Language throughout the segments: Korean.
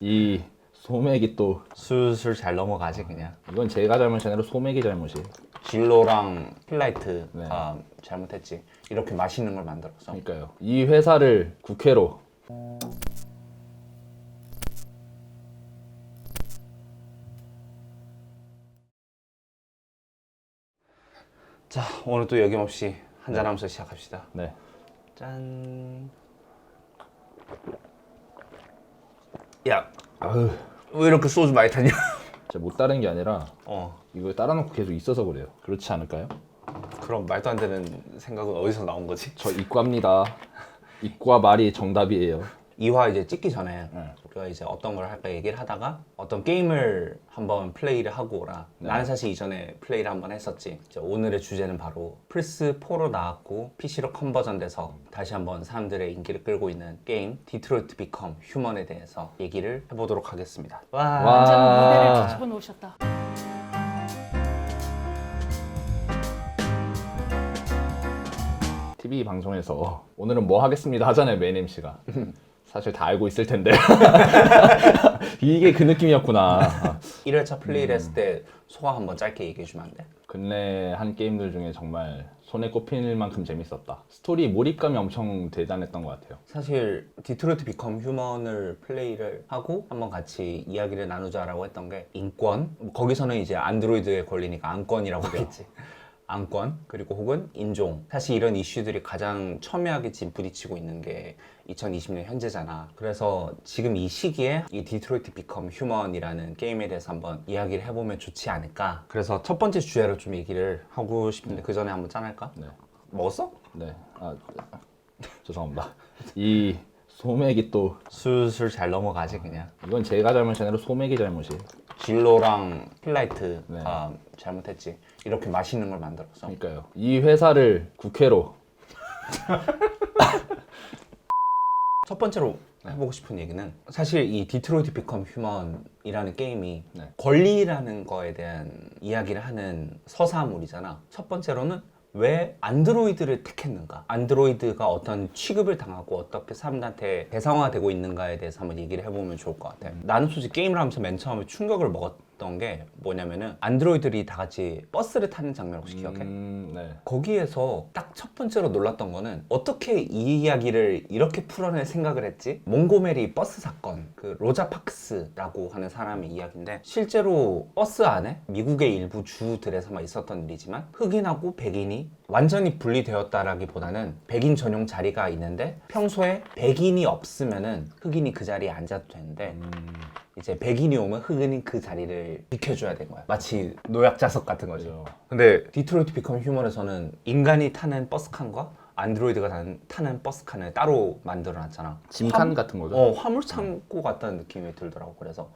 이 소맥이 또 술술 잘 넘어가지 그냥. 이건 제가 잘못이 아니라 소맥이 잘못이에요. 진로랑 필라이트가 네. 잘못했지. 이렇게 맛있는 걸 만들어서. 그러니까요. 이 회사를 국회로 자, 오늘 또 여김없이 한잔하면서 시작합시다. 네. 짠. 야, 아유, 왜 이렇게 소주 많이 타냐? 진짜 못 따른 게 아니라 어, 이걸 따라놓고 계속 있어서 그래요. 그렇지 않을까요? 그럼 말도 안 되는 생각은 어디서 나온 거지? 저 이과입니다. 이과 말이 정답이에요. 2화 이제 찍기 전에 네. 우리가 이제 어떤 걸 할까 얘기를 하다가 어떤 게임을 한번 플레이를 하고 오라. 나는 사실 이전에 플레이를 한번 했었지. 이제 오늘의 주제는 바로 플스4로 나왔고 PC로 컨버전 돼서 다시 한번 사람들의 인기를 끌고 있는 게임 디트로이트 비컴 휴먼에 대해서 얘기를 해보도록 하겠습니다. 와. 완전 무대를 뒤집어 놓으셨다. TV 방송에서 오늘은 뭐 하겠습니다 하잖아요, 메인 MC가. 사실 다 알고 있을 텐데. 이게 그 느낌이었구나. 1회차 플레이를 했을 때 소감 한번 짧게 얘기해 주면 안 돼? 근래 한 게임들 중에 정말 손에 꼽힐 만큼 재밌었다. 스토리 몰입감이 엄청 대단했던 것 같아요. 사실 디트로이트 비컴 휴먼을 플레이를 하고 한번 같이 이야기를 나누자라고 했던 게 인권, 거기서는 이제 안드로이드의 권리니까 안권이라고 하겠지. 안권, 그리고 혹은 인종. 사실 이런 이슈들이 가장 첨예하게 지금 부딪히고 있는 게 2020년 현재잖아. 그래서 지금 이 시기에 이 디트로이트 비컴 휴먼이라는 게임에 대해서 한번 이야기를 해보면 좋지 않을까. 그래서 첫 번째 주제로 좀 얘기를 하고 싶은데 그 전에 한번 짠할까? 네. 먹었어? 네. 죄송합니다. 이 소맥이 또 술술 잘 넘어가지 그냥. 이건 제가 잘못이 아니라 소맥이 잘못이에요. 진로랑 필라이트가 네. 잘못했지. 이렇게 맛있는 걸 만들어서. 그러니까요. 이 회사를 국회로 첫 번째로 해보고 싶은 얘기는 사실 이 디트로이트 비컴 휴먼이라는 게임이 네. 권리라는 거에 대한 이야기를 하는 서사물이잖아. 첫 번째로는 왜 안드로이드를 택했는가? 안드로이드가 어떤 취급을 당하고 어떻게 사람들한테 대상화되고 있는가에 대해서 한번 얘기를 해보면 좋을 것 같아. 나는 솔직히 게임을 하면서 맨 처음에 충격을 먹었던 게 뭐냐면은 안드로이드들이 다 같이 버스를 타는 장면 혹시 기억해? 네. 거기에서 딱 첫 번째로 놀랐던 거는 어떻게 이 이야기를 이렇게 풀어낼 생각을 했지? 몽고메리 버스 사건, 그 로자 파크스라고 하는 사람의 이야기인데 실제로 버스 안에 미국의 일부 주들에서만 있었던 일이지만 흑인하고 백인이 완전히 분리되었다라기보다는 백인 전용 자리가 있는데 평소에 백인이 없으면은 흑인이 그 자리에 앉아도 되는데 이제 백인이 오면 흑인이 그 자리를 비켜줘야 되는 거야. 마치 노약자석 같은 거죠. 근데 디트로이트 비컴 휴먼에서는 인간이 타는 버스칸과 안드로이드가 타는 버스칸을 따로 만들어놨잖아. 짐칸 같은 거죠? 화물 창고 같다는 느낌이 들더라고. 그래서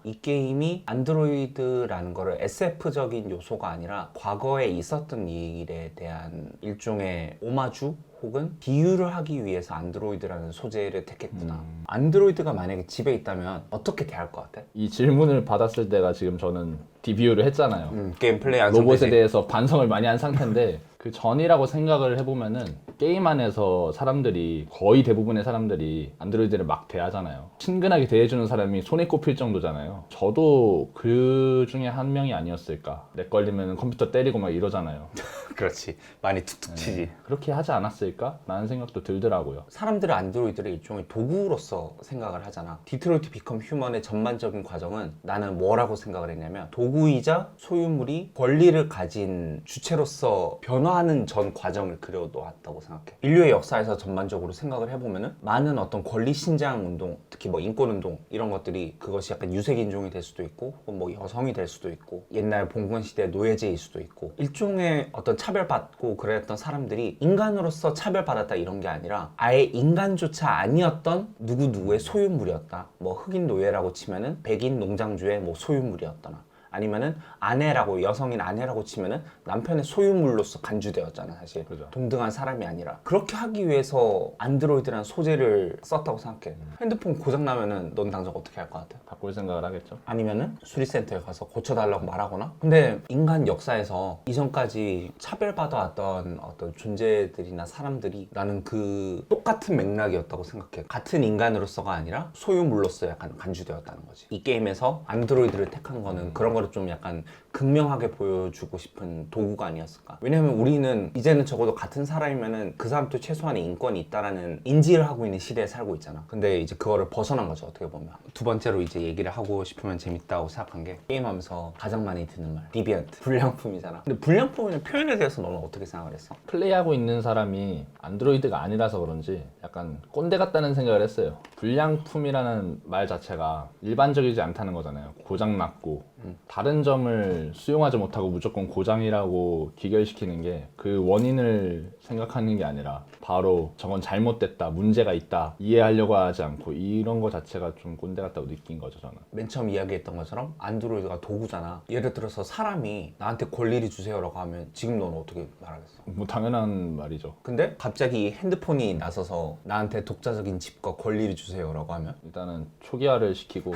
이 게임이 안드로이드라는 거를 SF적인 요소가 아니라 과거에 있었던 일에 대한 일종의 오마주 혹은 비유를 하기 위해서 안드로이드라는 소재를 택했구나. 안드로이드가 만약에 집에 있다면 어떻게 대할 것 같아? 이 질문을 받았을 때가 지금 저는 디비유를 했잖아요. 게임 플레이 안 로봇에 상태지? 대해서 반성을 많이 한 상태인데 그 전이라고 생각을 해보면은 게임 안에서 사람들이 거의 대부분의 사람들이 안드로이드를 막 대하잖아요. 친근하게 대해주는 사람이 손에 꼽힐 정도잖아요. 저도 그 중에 한 명이 아니었을까. 렉 걸리면 컴퓨터 때리고 막 이러잖아요. 그렇지. 많이 툭툭 치지. 그렇게 하지 않았을까? 라는 생각도 들더라고요. 사람들은 안드로이드를 일종의 도구로서 생각을 하잖아. 디트로이트 비컴 휴먼의 전반적인 과정은 나는 뭐라고 생각을 했냐면 도구이자 소유물이 권리를 가진 주체로서 변화하는 전 과정을 그려놓았다고 생각해. 인류의 역사에서 전반적으로 생각을 해보면은 많은 어떤 권리 신장 운동, 특히 뭐 인권 운동 이런 것들이 그것이 약간 유색 인종이 될 수도 있고 혹은 뭐 여성이 될 수도 있고 옛날 봉건 시대 노예제일 수도 있고 일종의 어떤 차별받고 그랬던 사람들이 인간으로서 차별받았다 이런 게 아니라 아예 인간조차 아니었던 누구누구의 소유물이었다. 뭐 흑인 노예라고 치면은 백인 농장주의 뭐 소유물이었거나 아니면은 아내라고, 여성인 아내라고 치면은 남편의 소유물로서 간주되었잖아 사실. 그죠. 동등한 사람이 아니라. 그렇게 하기 위해서 안드로이드라는 소재를 썼다고 생각해. 핸드폰 고장 나면은 넌 당장 어떻게 할 것 같아? 바꿀 생각을 하겠죠. 아니면은 수리센터에 가서 고쳐달라고 말하거나. 근데 인간 역사에서 이전까지 차별받아왔던 어떤 존재들이나 사람들이 나는 그 똑같은 맥락이었다고 생각해. 같은 인간으로서가 아니라 소유물로서 약간 간주되었다는 거지. 이 게임에서 안드로이드를 택한 거는 그런 거를 좀 약간 극명하게 보여주고 싶은 도구가 아니었을까. 왜냐면 우리는 이제는 적어도 같은 사람이면은 그 사람도 최소한의 인권이 있다라는 인지를 하고 있는 시대에 살고 있잖아. 근데 이제 그거를 벗어난 거죠, 어떻게 보면. 두 번째로 이제 얘기를 하고 싶으면 재밌다고 생각한 게, 게임하면서 가장 많이 듣는 말, 디비언트, 불량품이잖아. 근데 불량품이라는 표현에 대해서 너는 어떻게 생각을 했어? 플레이하고 있는 사람이 안드로이드가 아니라서 그런지 약간 꼰대 같다는 생각을 했어요. 불량품이라는 말 자체가 일반적이지 않다는 거잖아요. 고장났고 다른 점을 수용하지 못하고 무조건 고장이라고 귀결시키는 게 그 원인을 생각하는 게 아니라 바로 저건 잘못됐다, 문제가 있다, 이해하려고 하지 않고 이런 거 자체가 좀 꼰대 같다고 느낀 거죠, 저는. 맨 처음 이야기했던 것처럼 안드로이드가 도구잖아. 예를 들어서 사람이 나한테 권리를 주세요라고 하면 지금 너는 어떻게 말하겠어? 뭐 당연한 말이죠. 근데 갑자기 핸드폰이 나서서 나한테 독자적인 집과 권리를 주세요라고 하면 일단은 초기화를 시키고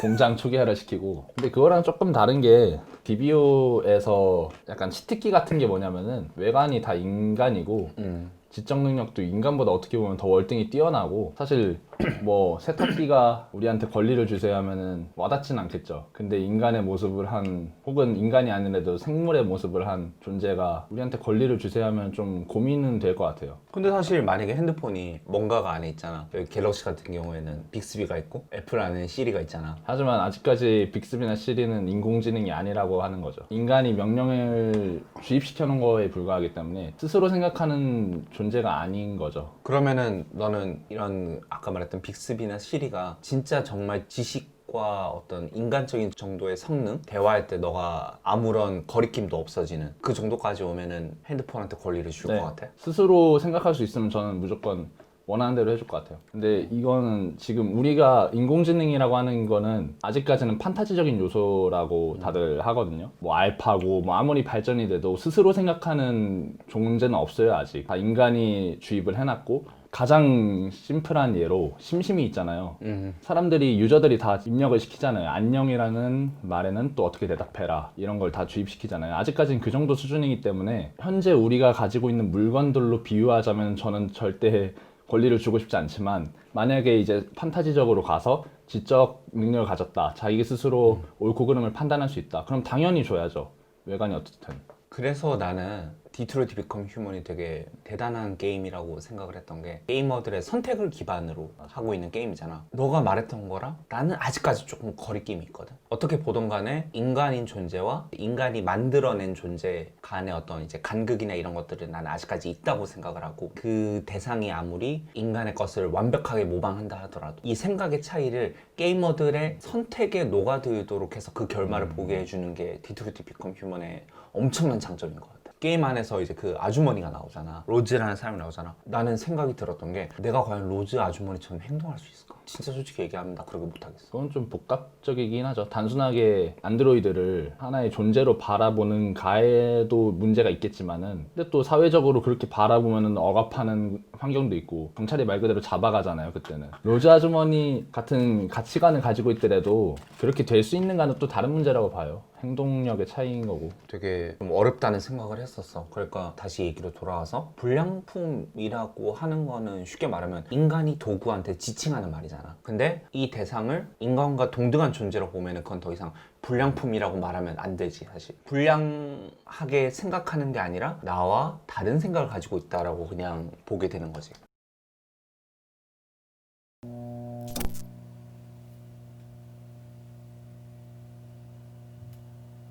공장 초기화를 시키고. 근데 그거랑 조금 다른 게 DBO에서 약간 치트키 같은 게 뭐냐면은 외관이 다 인간이고 지적 능력도 인간보다 어떻게 보면 더 월등히 뛰어나고, 사실 뭐 세탁기가 우리한테 권리를 주세요 하면은 와닿진 않겠죠. 근데 인간의 모습을 한, 혹은 인간이 아니라도 생물의 모습을 한 존재가 우리한테 권리를 주세요 하면 좀 고민은 될 것 같아요. 근데 사실 만약에 핸드폰이 뭔가가 안에 있잖아. 여기 갤럭시 같은 경우에는 빅스비가 있고 애플 안에는 시리가 있잖아. 하지만 아직까지 빅스비나 시리는 인공지능이 아니라고 하는 거죠. 인간이 명령을 주입시켜 놓은 거에 불과하기 때문에 스스로 생각하는 존재가 아닌 거죠. 그러면은 너는 이런 아까 말했던 빅스비나 시리가 진짜 정말 지식과 어떤 인간적인 정도의 성능, 대화할 때 너가 아무런 거리낌도 없어지는 그 정도까지 오면은 핸드폰한테 권리를 줄 것 같아? 스스로 생각할 수 있으면 저는 무조건 원하는 대로 해줄 것 같아요. 근데 이거는 지금 우리가 인공지능이라고 하는 거는 아직까지는 판타지적인 요소라고 다들 하거든요. 뭐 알파고 뭐 아무리 발전이 돼도 스스로 생각하는 존재는 없어요, 아직. 다 인간이 주입을 해놨고, 가장 심플한 예로 심심이 있잖아요. 사람들이, 유저들이 다 입력을 시키잖아요. 안녕이라는 말에는 또 어떻게 대답해라, 이런 걸 다 주입시키잖아요. 아직까지는 그 정도 수준이기 때문에 현재 우리가 가지고 있는 물건들로 비유하자면 저는 절대 권리를 주고 싶지 않지만, 만약에 이제 판타지적으로 가서 지적 능력을 가졌다, 자기 스스로 옳고 그름을 판단할 수 있다, 그럼 당연히 줘야죠. 외관이 어떻든. 그래서 나는 디트로이트 비컴 휴먼이 되게 대단한 게임이라고 생각을 했던 게, 게이머들의 선택을 기반으로 하고 있는 게임이잖아. 너가 말했던 거랑 나는 아직까지 조금 거리낌이 있거든. 어떻게 보던 간에 인간인 존재와 인간이 만들어낸 존재 간의 어떤 이제 간극이나 이런 것들은 나는 아직까지 있다고 생각을 하고, 그 대상이 아무리 인간의 것을 완벽하게 모방한다 하더라도 이 생각의 차이를 게이머들의 선택에 녹아들도록 해서 그 결말을 보게 해주는 게 디트로이트 비컴 휴먼의 엄청난 장점인 것 같아. 게임 안에서 이제 그 아주머니가 나오잖아. 로즈라는 사람이 나오잖아. 나는 생각이 들었던 게, 내가 과연 로즈 아주머니처럼 행동할 수 있을까? 진짜 솔직히 얘기하면 나 그렇게 못하겠어. 그건 좀 복합적이긴 하죠. 단순하게 안드로이드를 하나의 존재로 바라보는 가에도 문제가 있겠지만은, 근데 또 사회적으로 그렇게 바라보면은 억압하는 환경도 있고, 경찰이 말 그대로 잡아가잖아요, 그때는. 로즈 아주머니 같은 가치관을 가지고 있더라도 그렇게 될 수 있는가는 또 다른 문제라고 봐요. 행동력의 차이인 거고. 되게 좀 어렵다는 생각을 했었어. 그러니까 다시 얘기로 돌아와서, 불량품이라고 하는 거는 쉽게 말하면 인간이 도구한테 지칭하는 말이잖아. 근데 이 대상을 인간과 동등한 존재로 보면은 그건 더 이상 불량품이라고 말하면 안 되지, 사실. 불량하게 생각하는 게 아니라 나와 다른 생각을 가지고 있다라고 그냥 보게 되는 거지.